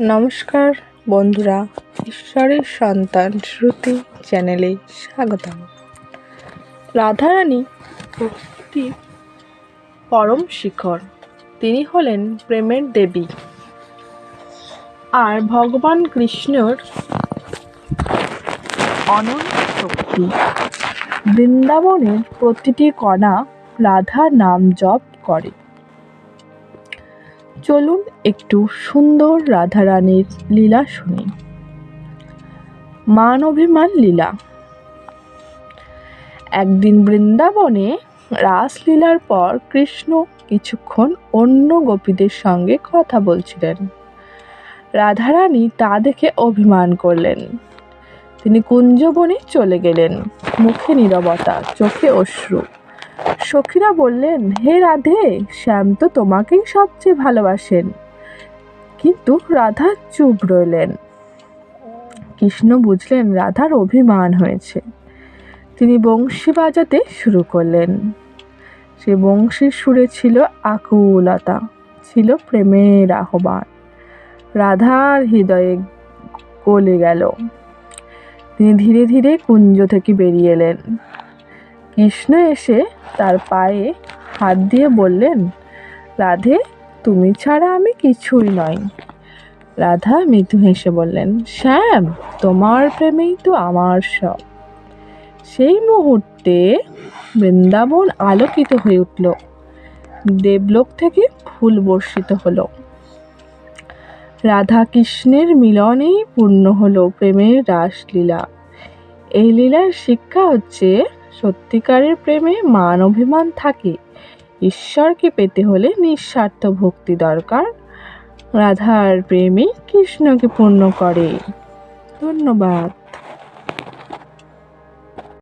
নমস্কার বন্ধুরা, ঈশ্বরের সন্তান শ্রুতি চ্যানেলে স্বাগতম। রাধারানী ভক্তির পরম শিখর, তিনি হলেন প্রেমের দেবী আর ভগবান কৃষ্ণর অনন্ত শক্তি। বৃন্দাবনের প্রতিটি কণা রাধার নাম জপ করে। চলুন একটু সুন্দর রাধারানীর লীলা শুনি। মান অভিমান লীলা। একদিন বৃন্দাবনে রাসলীলার পর কৃষ্ণ কিছুক্ষণ অন্য গোপীদের সঙ্গে কথা বলছিলেন। রাধারানী তা দেখে অভিমান করলেন। তিনি কুঞ্জবনে চলে গেলেন। মুখে নীরবতা, চোখে অশ্রু। সখীরা বললেন, হে রাধে, শ্যাম তো তোমাকেই সবচেয়ে ভালোবাসেন। কিন্তু রাধা চুপ রইলেন। কৃষ্ণ বুঝলেন রাধার অভিমান হয়েছে। তিনি বংশী বাজাতে শুরু করলেন। সে বংশীর সুরে ছিল আকুলতা, ছিল প্রেমের আহ্বান। রাধার হৃদয়ে গলে গেল। তিনি ধীরে ধীরে কুঞ্জ থেকে বেরিয়ে এলেন। কৃষ্ণ এসে তার পায়ে হাত দিয়ে বললেন, রাধে, তুমি ছাড়া আমি কিছুই নই। রাধা মৃদু হেসে বললেন, শ্যাম, তোমার প্রেমেই তো আমার সব। সেই মুহূর্তে বৃন্দাবন আলোকিত হয়ে উঠল। দেবলোক থেকে ফুল বর্ষিত হলো। রাধা কৃষ্ণের মিলনেই পূর্ণ হলো প্রেমের রাসলীলা। এই লীলার শিক্ষা হচ্ছে, সত্যিকারের প্রেমে মান অভিমান থাকে। ঈশ্বরকে পেতে হলে নিঃস্বার্থ ভক্তি দরকার। রাধার প্রেমই কৃষ্ণকে পূর্ণ করে। ধন্যবাদ।